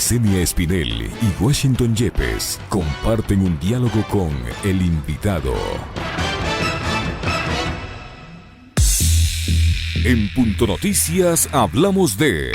Yesenia Espinel y Washington Yepes comparten un diálogo con el invitado. En Punto Noticias hablamos de...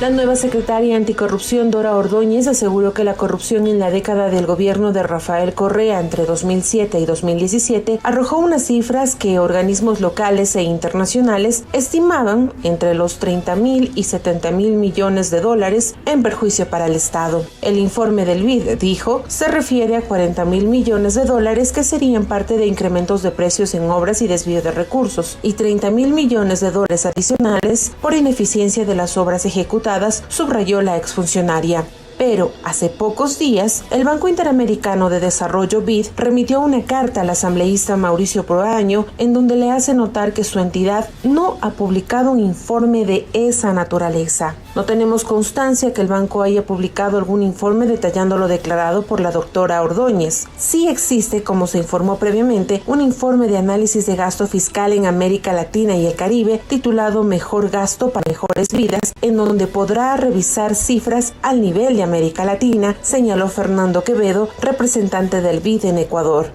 La nueva secretaria anticorrupción, Dora Ordóñez, aseguró que la corrupción en la década del gobierno de Rafael Correa entre 2007 y 2017 arrojó unas cifras que organismos locales e internacionales estimaban entre los 30.000 y 70.000 millones de dólares en perjuicio para el Estado. El informe del BID, dijo, se refiere a 40.000 millones de dólares que serían parte de incrementos de precios en obras y desvío de recursos, y 30.000 millones de dólares adicionales por ineficiencia de las obras ejecutadas, subrayó la exfuncionaria. Pero hace pocos días, el Banco Interamericano de Desarrollo BID remitió una carta al asambleísta Mauricio Proaño en donde le hace notar que su entidad no ha publicado un informe de esa naturaleza. No tenemos constancia que el banco haya publicado algún informe detallando lo declarado por la doctora Ordóñez. Sí existe, como se informó previamente, un informe de análisis de gasto fiscal en América Latina y el Caribe titulado Mejor Gasto para Mejores Vidas, en donde podrá revisar cifras al nivel de América Latina, señaló Fernando Quevedo, representante del BID en Ecuador.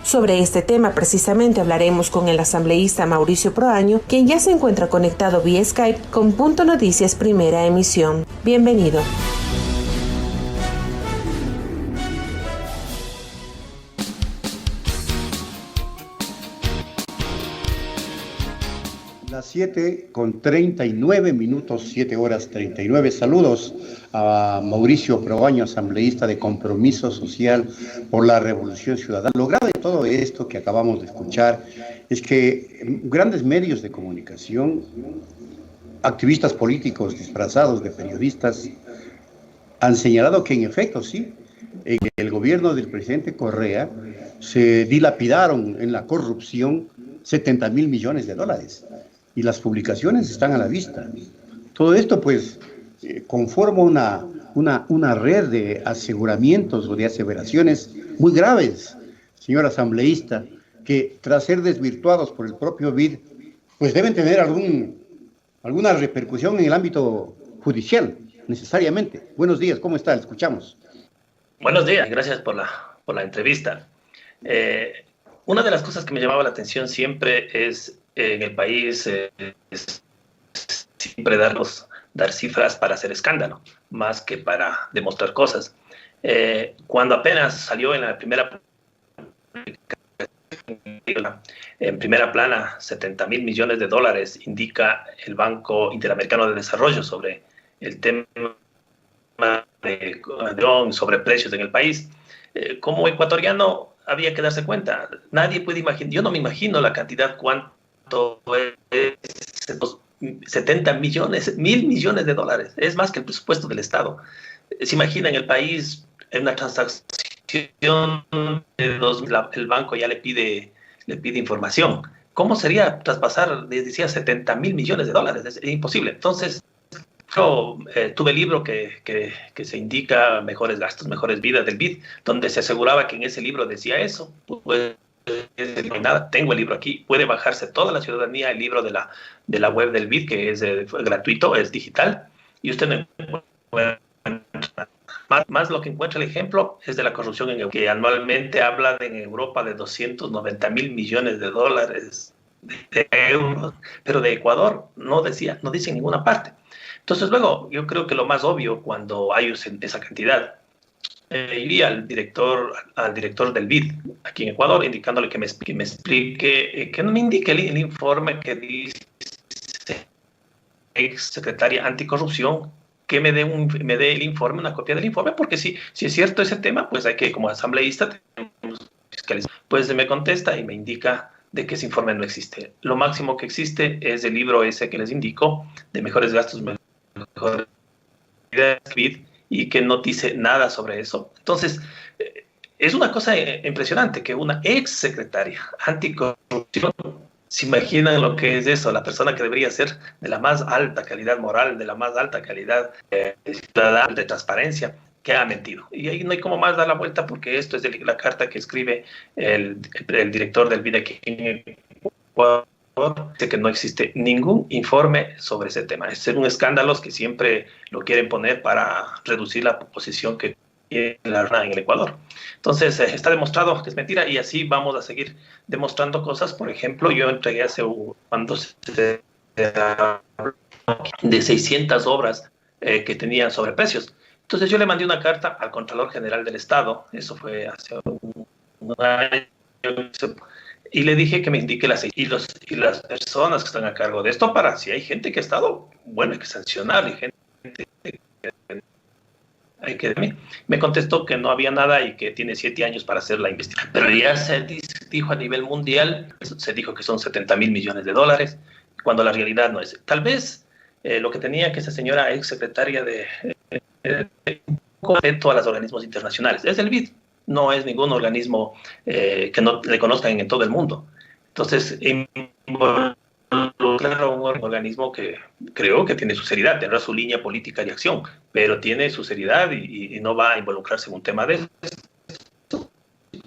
Sobre este tema precisamente hablaremos con el asambleísta Mauricio Proaño, quien ya se encuentra conectado vía Skype con Punto Noticias Primera Emisión. Bienvenido. Las 7:39, 7 horas 39. Saludos a Mauricio Proaño, asambleísta de Compromiso Social por la Revolución Ciudadana. Lo grave de todo esto que acabamos de escuchar es que grandes medios de comunicación, activistas políticos disfrazados de periodistas, han señalado que en efecto sí, en el gobierno del presidente Correa se dilapidaron en la corrupción 70.000 millones de dólares. Y las publicaciones están a la vista. Todo esto, pues, conforma una red de aseguramientos o de aseveraciones muy graves, señor asambleísta, que tras ser desvirtuados por el propio BID, pues deben tener alguna repercusión en el ámbito judicial, necesariamente. Buenos días, ¿cómo está? Le escuchamos. Buenos días, gracias por la entrevista. Una de las cosas que me llamaba la atención siempre es en el país siempre dar cifras para hacer escándalo, más que para demostrar cosas. Cuando apenas salió en primera plana 70.000 millones de dólares, indica el Banco Interamericano de Desarrollo sobre el tema sobre precios en el país. Como ecuatoriano había que darse cuenta. Nadie puede imaginar, yo no me imagino la cantidad, cuánto es 70 millones, 1.000 millones de dólares. Es más que el presupuesto del Estado. Se imagina en el país, en una transacción de 2.000, el banco ya le pide información. ¿Cómo sería traspasar, les decía, 70.000 millones de dólares? Es imposible. Entonces, yo tuve el libro que se indica Mejores Gastos, Mejores Vidas del BID, donde se aseguraba que en ese libro decía eso. Pues, no hay nada. Tengo el libro aquí, puede bajarse toda la ciudadanía el libro de la web del BID, que es gratuito, es digital, y usted no encuentra más lo que encuentra. El ejemplo es de la corrupción que anualmente habla en Europa de 290.000 millones de dólares de euros, pero de Ecuador no dice en ninguna parte. Entonces luego yo creo que lo más obvio cuando hay esa cantidad, iría al director del BID aquí en Ecuador, indicándole que me explique, que no me indique el informe que dice ex secretaria anticorrupción, que me dé el informe, una copia del informe, porque si es cierto ese tema, pues hay que, como asambleísta, pues me contesta y me indica de que ese informe no existe. Lo máximo que existe es el libro ese que les indico, de Mejores Gastos, Mejores BID, y que no dice nada sobre eso. Entonces, es una cosa impresionante que una ex secretaria anticorrupción, se imaginan lo que es eso, la persona que debería ser de la más alta calidad moral, de la más alta calidad ciudadana, de transparencia, que ha mentido. Y ahí no hay como más dar la vuelta, porque esto es la carta que escribe el director del BID aquí en Ecuador, Ecuador, de que no existe ningún informe sobre ese tema. Es un escándalo que siempre lo quieren poner para reducir la posición que tiene la RNA en el Ecuador. Entonces, está demostrado que es mentira y así vamos a seguir demostrando cosas. Por ejemplo, yo entregué cuando se de 600 obras que tenían sobreprecios. Entonces yo le mandé una carta al Contralor General del Estado, eso fue hace un año, y le dije que me indique las personas que están a cargo de esto para si hay gente que ha estado, bueno, hay que sancionar, y gente hay que... Me contestó que no había nada y que tiene 7 años para hacer la investigación. Pero ya se dijo a nivel mundial, se dijo que son 70.000 millones de dólares, cuando la realidad no es. Tal vez lo que tenía que esa señora ex secretaria de a los organismos internacionales. Es el BID, no es ningún organismo que no le conozcan en todo el mundo. Entonces, involucrar a un organismo que creo que tiene su seriedad, tendrá su línea política de acción, pero tiene su seriedad y no va a involucrarse en un tema de eso.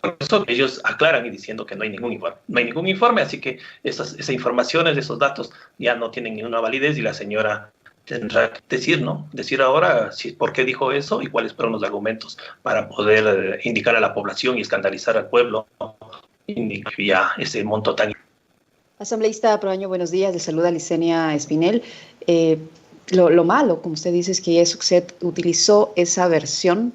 Por eso ellos aclaran y diciendo que no hay ningún informe. No hay ningún informe, así que esas informaciones, esos datos ya no tienen ninguna validez y la señora tendrá que decir, ¿no? Decir ahora por qué dijo eso y cuáles fueron los argumentos para poder indicar a la población y escandalizar al pueblo ya ese monto tan... Asambleísta Proaño, buenos días. Le saluda Licenia Espinel. Lo malo, como usted dice, es que usted utilizó esa versión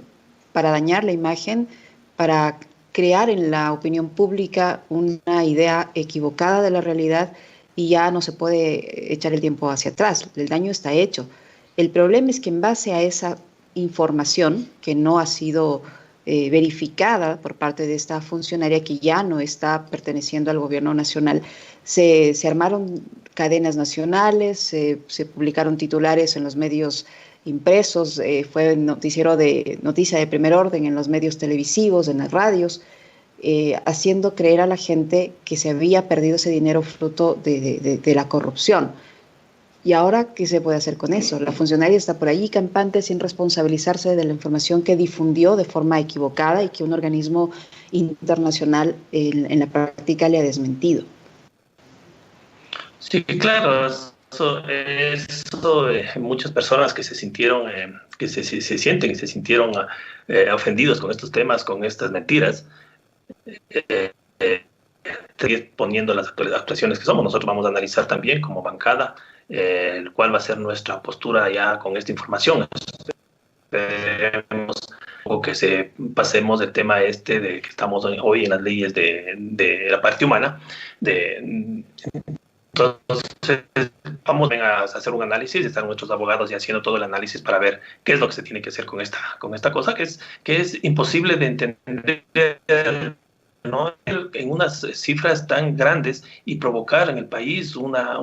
para dañar la imagen, para crear en la opinión pública una idea equivocada de la realidad y ya no se puede echar el tiempo hacia atrás. El daño está hecho. El problema es que en base a esa información que no ha sido verificada por parte de esta funcionaria que ya no está perteneciendo al gobierno nacional, se armaron cadenas nacionales, se publicaron titulares en los medios impresos, fue noticia de primer orden en los medios televisivos, en las radios, haciendo creer a la gente que se había perdido ese dinero fruto de la corrupción. ¿Y ahora qué se puede hacer con eso? La funcionaria está por allí campante sin responsabilizarse de la información que difundió de forma equivocada y que un organismo internacional en la práctica le ha desmentido. Sí, claro, muchas personas que se sintieron, que se sintieron ofendidos con estos temas, con estas mentiras, poniendo las actuaciones que somos. Nosotros vamos a analizar también como bancada cuál va a ser nuestra postura ya con esta información. Esperemos que pasemos del tema de que estamos hoy en las leyes de la parte humana. Entonces, vamos a hacer un análisis, están nuestros abogados ya haciendo todo el análisis para ver qué es lo que se tiene que hacer con esta cosa, que es imposible de entender, ¿no? En unas cifras tan grandes y provocar en el país un a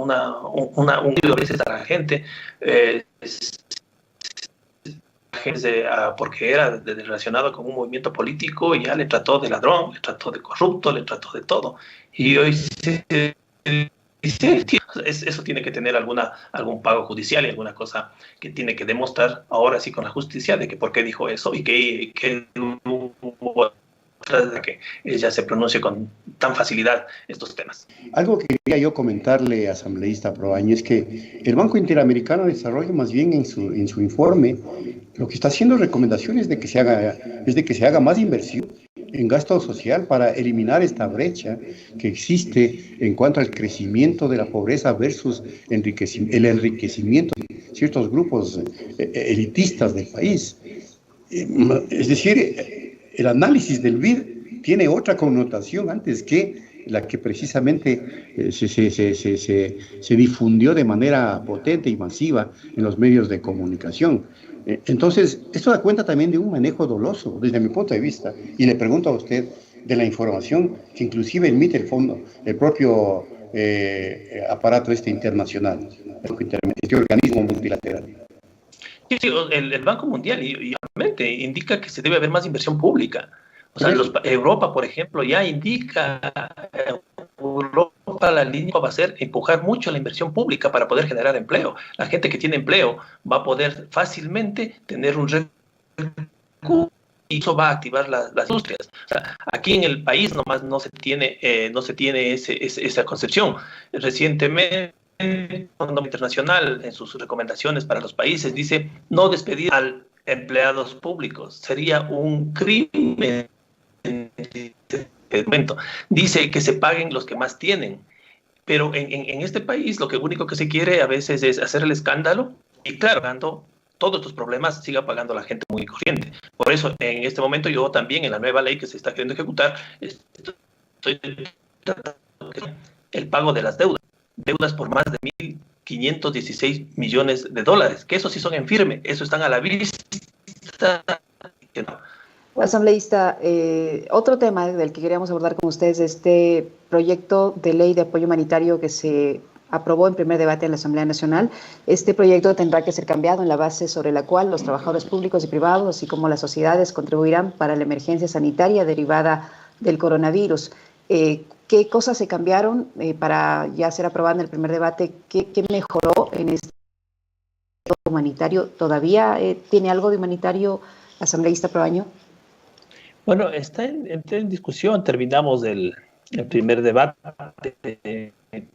veces a la gente, porque era relacionado con un movimiento político y ya le trató de ladrón, le trató de corrupto, le trató de todo. Y hoy eso tiene que tener algún pago judicial y alguna cosa que tiene que demostrar ahora sí con la justicia de que por qué dijo eso y que que ella se pronuncie con tan facilidad estos temas. Algo que quería yo comentarle, asambleísta Proaño, es que el Banco Interamericano de Desarrollo, más bien en su informe, lo que está haciendo recomendaciones es de que se haga más inversión en gasto social para eliminar esta brecha que existe en cuanto al crecimiento de la pobreza versus el enriquecimiento de ciertos grupos elitistas del país. Es decir, el análisis del BID tiene otra connotación antes que la que precisamente se difundió de manera potente y masiva en los medios de comunicación. Entonces, esto da cuenta también de un manejo doloso, desde mi punto de vista, y le pregunto a usted de la información que inclusive emite el propio aparato internacional, el organismo multilateral. Sí, el Banco Mundial y obviamente indica que se debe haber más inversión pública. O sea, Europa, por ejemplo, ya indica, Europa la línea va a ser empujar mucho la inversión pública para poder generar empleo. La gente que tiene empleo va a poder fácilmente tener un recurso y eso va a activar las industrias. O sea, aquí en el país nomás no se tiene esa concepción. Recientemente, el Fondo Internacional, en sus recomendaciones para los países, dice no despedir a empleados públicos. Sería un crimen. Dice que se paguen los que más tienen. Pero en este país lo único que se quiere a veces es hacer el escándalo y claro, pagando todos estos problemas siga pagando la gente muy corriente. Por eso en este momento yo también en la nueva ley que se está queriendo ejecutar estoy tratando el pago de las deudas por más de 1.516 millones de dólares, que eso sí son en firme, eso están a la vista. Que no. Asambleísta, otro tema del que queríamos abordar con ustedes es este proyecto de ley de apoyo humanitario que se aprobó en primer debate en la Asamblea Nacional. Este proyecto tendrá que ser cambiado en la base sobre la cual los trabajadores públicos y privados, así como las sociedades, contribuirán para la emergencia sanitaria derivada del coronavirus. ¿Qué cosas se cambiaron para ya ser aprobada en el primer debate? ¿Qué mejoró en este humanitario? ¿Todavía tiene algo de humanitario, asambleísta Proaño? Bueno, está en discusión. Terminamos el primer debate. El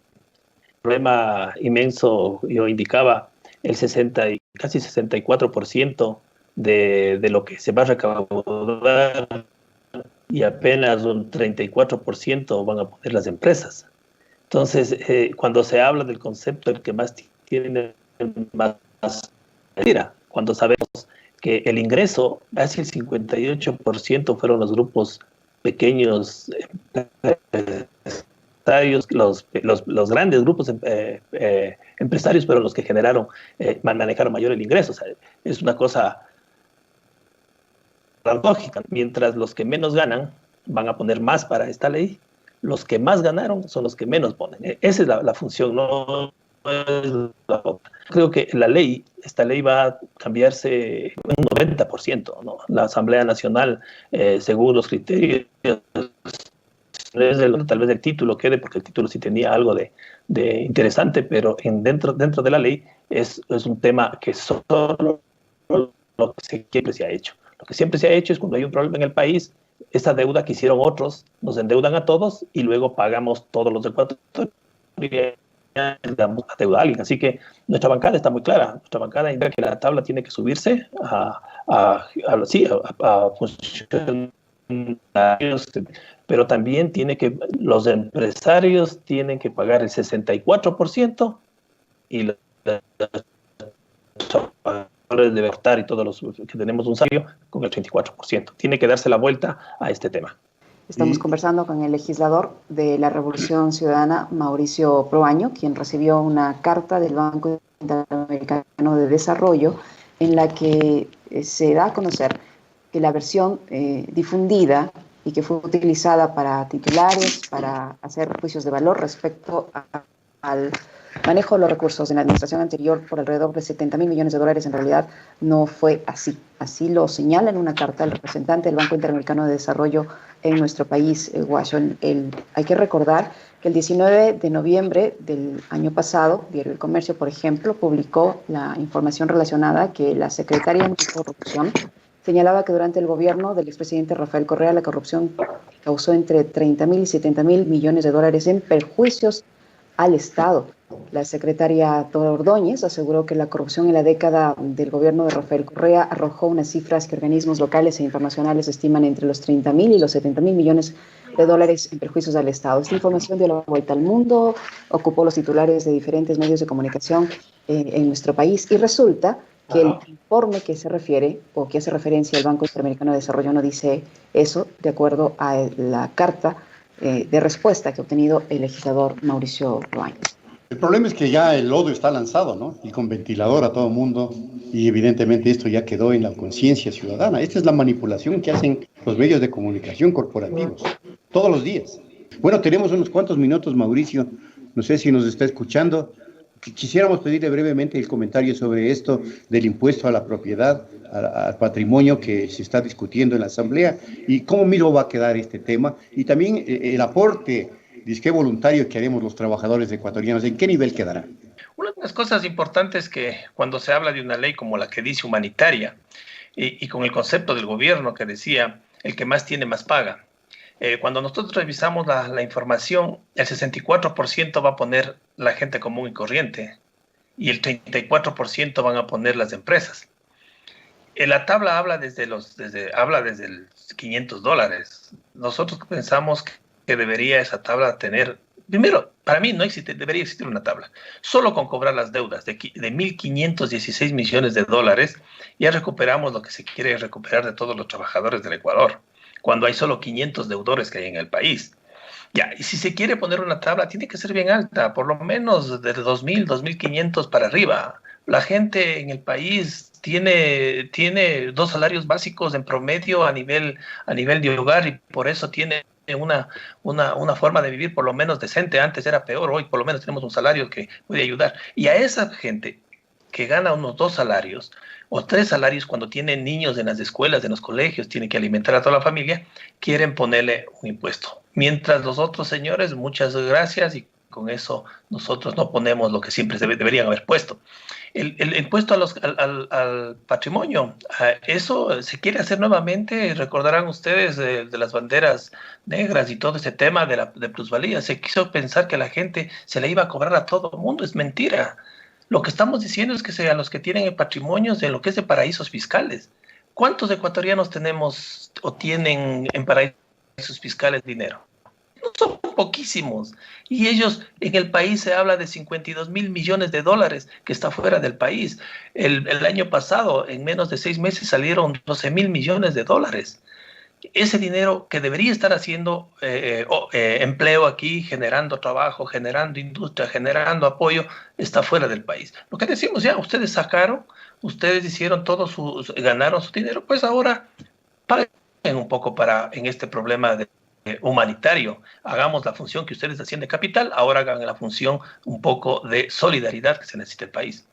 problema inmenso, yo indicaba, casi 64% de lo que se va a recaudar y apenas un 34% van a poner las empresas. Entonces, cuando se habla del concepto del que más tiene más mentira, cuando sabemos que el ingreso, casi el 58% fueron los grupos pequeños empresarios, los grandes grupos empresarios, pero los que manejaron mayor el ingreso. O sea, es una cosa paradójica. Mientras los que menos ganan van a poner más para esta ley, los que más ganaron son los que menos ponen. Esa es la función, no es la otra. Creo que esta ley va a cambiarse un 90%, ¿no? La Asamblea Nacional, según los criterios, tal vez el título quede, porque el título sí tenía algo de interesante, pero dentro de la ley es un tema que solo lo que siempre se ha hecho. Lo que siempre se ha hecho es cuando hay un problema en el país, esa deuda que hicieron otros, nos endeudan a todos y luego pagamos todos los ecuatorianos a deuda a alguien. Así que nuestra bancada está muy clara. Nuestra bancada indica que la tabla tiene que subirse a funcionarios, pero también los empresarios tienen que pagar el 64% y los trabajadores de Bertar y todos los que tenemos un salario con el 34%. Tiene que darse la vuelta a este tema. Estamos conversando con el legislador de la Revolución Ciudadana, Mauricio Proaño, quien recibió una carta del Banco Interamericano de Desarrollo en la que se da a conocer que la versión difundida y que fue utilizada para titulares, para hacer juicios de valor respecto al manejo de los recursos en la administración anterior por alrededor de 70.000 millones de dólares, en realidad no fue así. Así lo señala en una carta el representante del Banco Interamericano de Desarrollo en nuestro país, Washington. Hay que recordar que el 19 de noviembre del año pasado, Diario El Comercio, por ejemplo, publicó la información relacionada que la secretaria Anticorrupción señalaba que durante el gobierno del expresidente Rafael Correa la corrupción causó entre 30.000 y 70.000 millones de dólares en perjuicios al Estado. La secretaria Dora Ordóñez aseguró que la corrupción en la década del gobierno de Rafael Correa arrojó unas cifras que organismos locales e internacionales estiman entre los 30.000 y los 70.000 millones de dólares en perjuicios al Estado. Esta información dio la vuelta al mundo, ocupó los titulares de diferentes medios de comunicación en nuestro país y resulta que el informe que se refiere o que hace referencia al Banco Interamericano de Desarrollo no dice eso, de acuerdo a la carta de respuesta que ha obtenido el legislador Mauricio Proaño. El problema es que ya el lodo está lanzado, ¿no? Y con ventilador a todo mundo, y evidentemente esto ya quedó en la conciencia ciudadana. Esta es la manipulación que hacen los medios de comunicación corporativos, todos los días. Bueno, tenemos unos cuantos minutos, Mauricio, no sé si nos está escuchando. Quisiéramos pedirle brevemente el comentario sobre esto del impuesto a la propiedad, al patrimonio que se está discutiendo en la Asamblea, y cómo mismo va a quedar este tema, y también el aporte disque voluntario que haremos los trabajadores ecuatorianos, ¿en qué nivel quedará? Una de las cosas importantes que cuando se habla de una ley como la que dice humanitaria, y con el concepto del gobierno que decía, el que más tiene, más paga. Cuando nosotros revisamos la información, el 64% va a poner la gente común y corriente y el 34% van a poner las empresas. La tabla habla desde los $500. Nosotros pensamos que debería esa tabla tener, primero, para mí no existe, debería existir una tabla. Solo con cobrar las deudas de 1.516 millones de dólares, ya recuperamos lo que se quiere recuperar de todos los trabajadores del Ecuador, cuando hay solo 500 deudores que hay en el país. Ya, y si se quiere poner una tabla, tiene que ser bien alta, por lo menos de 2.000, 2.500 para arriba. La gente en el país tiene 2 salarios básicos en promedio a nivel de hogar y por eso tiene una forma de vivir por lo menos decente. Antes era peor, hoy por lo menos tenemos un salario que puede ayudar. Y a esa gente que gana unos 2 salarios o 3 salarios cuando tienen niños en las escuelas, en los colegios, tienen que alimentar a toda la familia, quieren ponerle un impuesto. Mientras los otros señores, muchas gracias, y con eso nosotros no ponemos lo que siempre deberían haber puesto. El impuesto al patrimonio, eso se quiere hacer nuevamente. Recordarán ustedes de las banderas negras y todo ese tema de plusvalía. Se quiso pensar que la gente se le iba a cobrar a todo el mundo. Es mentira. Lo que estamos diciendo es que a los que tienen el patrimonio de lo que es de paraísos fiscales. ¿Cuántos ecuatorianos tenemos o tienen en paraísos fiscales dinero? No son poquísimos. Y ellos, en el país se habla de 52.000 millones de dólares que está fuera del país. El año pasado, en menos de 6 meses, salieron 12.000 millones de dólares. Ese dinero que debería estar haciendo empleo aquí, generando trabajo, generando industria, generando apoyo, está fuera del país. Lo que decimos, ya, ustedes sacaron, ustedes hicieron todo, ganaron su dinero, pues ahora paguen un poco en este problema humanitario. Hagamos la función que ustedes hacían de capital, ahora hagan la función un poco de solidaridad que se necesita el país.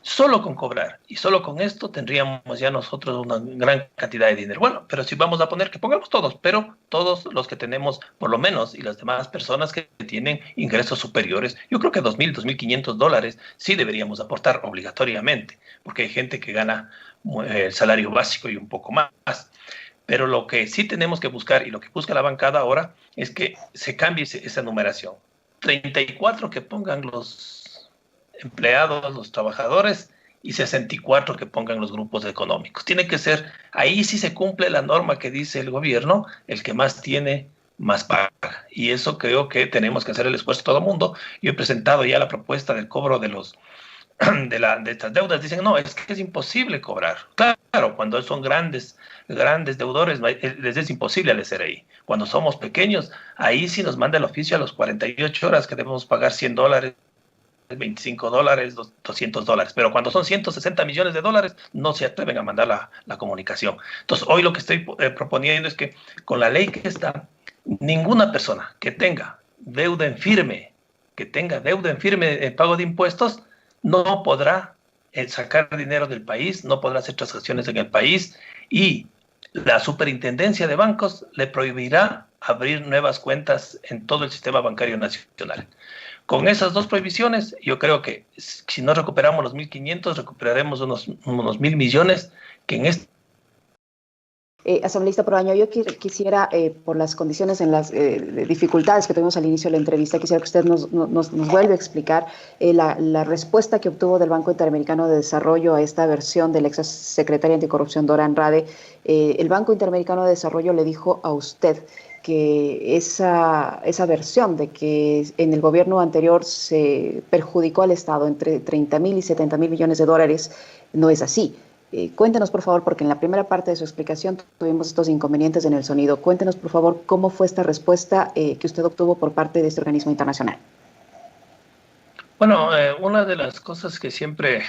Solo con cobrar y solo con esto tendríamos ya nosotros una gran cantidad de dinero. Bueno, pero si vamos a poner que pongamos todos, pero todos los que tenemos por lo menos y las demás personas que tienen ingresos superiores, yo creo que 2.000, 2.500 dólares sí deberíamos aportar obligatoriamente, porque hay gente que gana el salario básico y un poco más. Pero lo que sí tenemos que buscar y lo que busca la bancada ahora es que se cambie esa numeración. 34 que pongan los empleados, los trabajadores, y 64 que pongan los grupos económicos. Tiene que ser, ahí sí se cumple la norma que dice el gobierno, el que más tiene, más paga. Y eso creo que tenemos que hacer el esfuerzo todo el mundo. Yo he presentado ya la propuesta del cobro de estas deudas. Dicen, no, es que es imposible cobrar. Claro, cuando son grandes deudores, les es imposible al SRI. Cuando somos pequeños, ahí sí nos manda el oficio a los 48 horas que debemos pagar $100, $25, $200, pero cuando son 160 millones de dólares no se atreven a mandar la comunicación. Entonces hoy lo que estoy proponiendo es que con la ley que está, ninguna persona que tenga deuda en firme, en pago de impuestos, no podrá sacar dinero del país, no podrá hacer transacciones en el país, y la superintendencia de bancos le prohibirá abrir nuevas cuentas en todo el sistema bancario nacional. Con esas 2 prohibiciones, yo creo que si no recuperamos los 1.500, recuperaremos unos 1.000 millones que en este... Asambleísta Proaño, yo quisiera, por las condiciones en las dificultades que tuvimos al inicio de la entrevista, quisiera que usted nos vuelva a explicar la respuesta que obtuvo del Banco Interamericano de Desarrollo a esta versión del ex secretario anticorrupción Dora Andrade. El Banco Interamericano de Desarrollo le dijo a usted que esa versión de que en el gobierno anterior se perjudicó al Estado entre 30.000 y 70.000 millones de dólares no es así. Cuéntenos, por favor, porque en la primera parte de su explicación tuvimos estos inconvenientes en el sonido. Cuéntenos, por favor, cómo fue esta respuesta que usted obtuvo por parte de este organismo internacional. Bueno, una de las cosas que siempre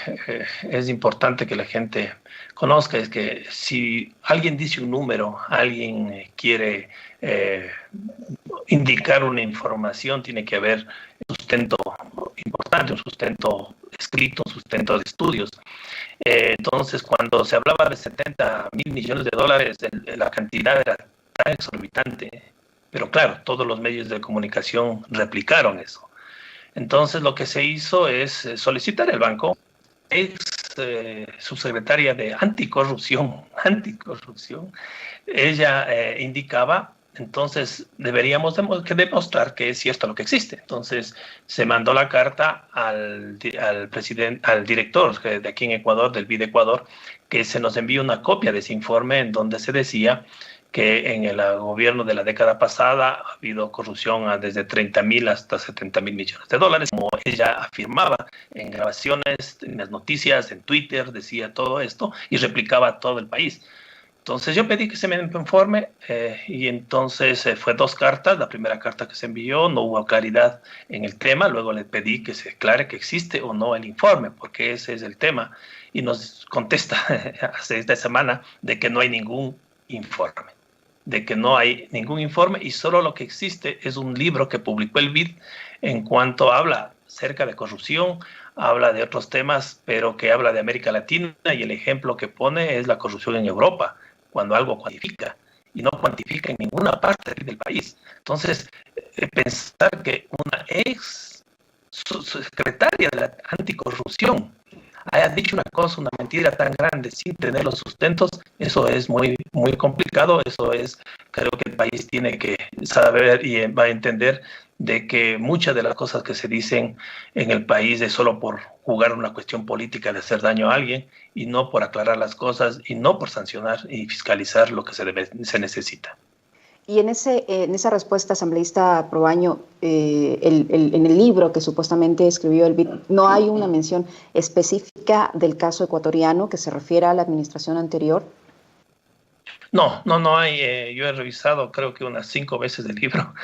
es importante que la gente conozca es que si alguien dice un número, alguien quiere indicar una información, tiene que haber un sustento importante, un sustento escrito, un sustento de estudios. Entonces, cuando se hablaba de 70.000 millones de dólares, la cantidad era tan exorbitante, pero claro, todos los medios de comunicación replicaron eso. Entonces, lo que se hizo es solicitar al banco, ex subsecretaria de anticorrupción, ella indicaba, entonces deberíamos demostrar que es cierto lo que existe. Entonces se mandó la carta al director de aquí en Ecuador, del BID Ecuador, que se nos envíe una copia de ese informe en donde se decía que en el gobierno de la década pasada ha habido corrupción desde 30.000 hasta 70.000 millones de dólares, como ella afirmaba en grabaciones, en las noticias, en Twitter, decía todo esto y replicaba a todo el país. Entonces yo pedí que se me informe y entonces fue 2 cartas. La primera carta que se envió no hubo claridad en el tema, luego le pedí que se aclare que existe o no el informe, porque ese es el tema, y nos contesta hace esta semana de que no hay ningún informe. Y solo lo que existe es un libro que publicó el BID en cuanto habla acerca de corrupción, habla de otros temas, pero que habla de América Latina, y el ejemplo que pone es la corrupción en Europa, cuando algo cuantifica, y no cuantifica en ninguna parte del país. Entonces, pensar que una ex secretaria de la anticorrupción haya dicho una cosa, una mentira tan grande sin tener los sustentos, eso es muy, muy complicado. Creo que el país tiene que saber y va a entender de que muchas de las cosas que se dicen en el país es solo por jugar una cuestión política de hacer daño a alguien, y no por aclarar las cosas, y no por sancionar y fiscalizar lo que se necesita. Y en esa respuesta, asambleísta Proaño, en el libro que supuestamente escribió el BID, no hay una mención específica del caso ecuatoriano que se refiera a la administración anterior. No hay. Yo he revisado creo que unas 5 veces el libro.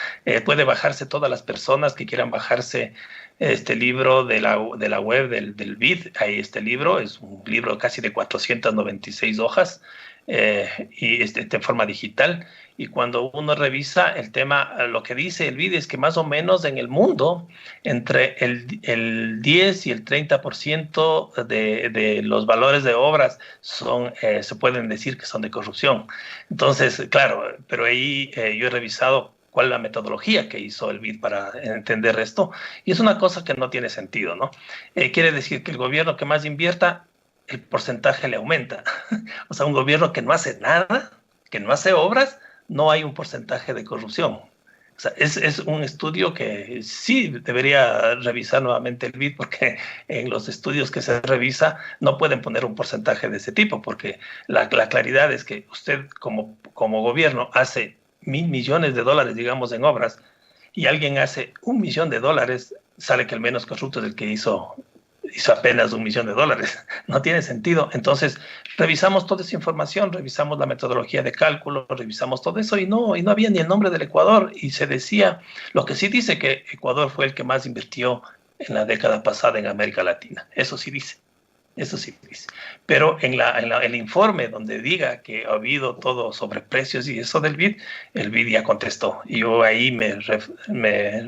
Puede bajarse todas las personas que quieran bajarse este libro de la web del BID. Ahí este libro es un libro casi de 496 hojas y en forma digital. Y cuando uno revisa el tema, lo que dice el BID es que más o menos en el mundo entre el 10 y el 30% de los valores de obras se pueden decir que son de corrupción. Entonces, claro, pero ahí yo he revisado cuál es la metodología que hizo el BID para entender esto, y es una cosa que no tiene sentido, ¿no? Quiere decir que el gobierno que más invierta, el porcentaje le aumenta. O sea, un gobierno que no hace nada, que no hace obras, no hay un porcentaje de corrupción. O sea, es un estudio que sí debería revisar nuevamente el BID, porque en los estudios que se revisa no pueden poner un porcentaje de ese tipo, porque la claridad es que usted como gobierno hace $1.000 millones, digamos, en obras, y alguien hace $1 millón, sale que el menos corrupto es el que hizo apenas $1 millón. No tiene sentido. Entonces, revisamos toda esa información, revisamos la metodología de cálculo, revisamos todo eso, y no había ni el nombre del Ecuador, y se decía, lo que sí dice que Ecuador fue el que más invirtió en la década pasada en América Latina. Eso sí dice. Pero en el informe donde diga que ha habido todo sobre precios y eso del BID, el BID ya contestó. Y yo ahí me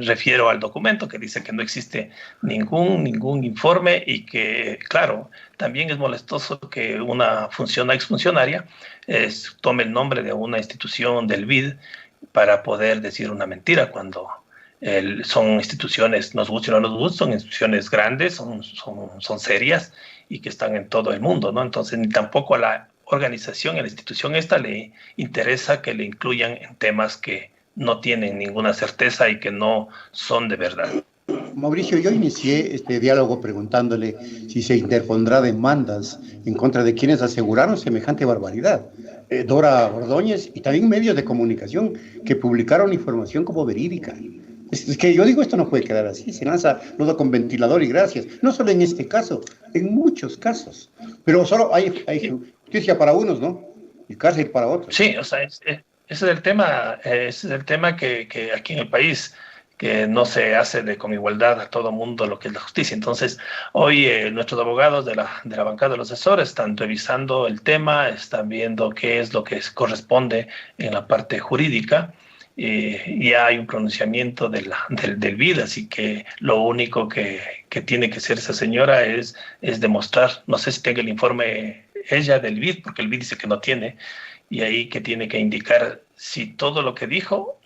refiero al documento que dice que no existe ningún informe, y que, claro, también es molestoso que una exfuncionaria tome el nombre de una institución del BID para poder decir una mentira, cuando son instituciones, nos guste o no nos guste, son instituciones grandes, son serias, y que están en todo el mundo, ¿no? Entonces, ni tampoco a la organización, a la institución esta le interesa que le incluyan en temas que no tienen ninguna certeza y que no son de verdad. Mauricio, yo inicié este diálogo preguntándole si se interpondrá demandas en contra de quienes aseguraron semejante barbaridad. Dora Ordóñez y también medios de comunicación que publicaron información como verídica. Es que yo digo, esto no puede quedar así, se lanza lodo con ventilador y gracias. No solo en este caso, en muchos casos. Pero solo hay justicia para unos, ¿no? Y cárcel para otros. Sí, o sea, ese es el tema, que aquí en el país, que no se hace con igualdad a todo mundo lo que es la justicia. Entonces, hoy nuestros abogados de la bancada de los asesores están revisando el tema, están viendo qué es lo que corresponde en la parte jurídica. Ya hay un pronunciamiento del BID, así que lo único que tiene que hacer esa señora es demostrar, no sé si tenga el informe ella del BID, porque el BID dice que no tiene, y ahí que tiene que indicar si todo lo que dijo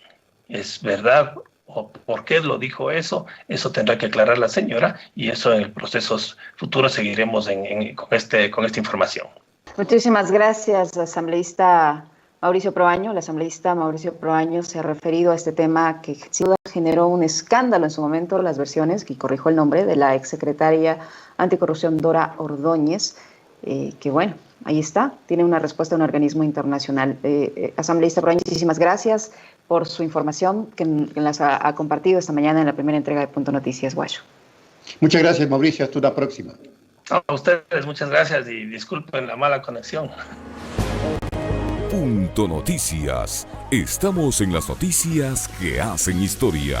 es verdad o por qué lo dijo eso tendrá que aclarar la señora, y eso en el procesos futuros seguiremos con esta información. Muchísimas gracias, asambleísta Mauricio Proaño. El asambleísta Mauricio Proaño se ha referido a este tema que sin duda generó un escándalo en su momento, las versiones, y corrijo el nombre, de la exsecretaria anticorrupción Dora Ordóñez, que bueno, ahí está, tiene una respuesta de un organismo internacional. Asambleísta Proaño, muchísimas gracias por su información que nos ha compartido esta mañana en la primera entrega de Punto Noticias Guacho. Muchas gracias, Mauricio. Hasta una próxima. A ustedes muchas gracias y disculpen la mala conexión. Punto Noticias. Estamos en las noticias que hacen historia.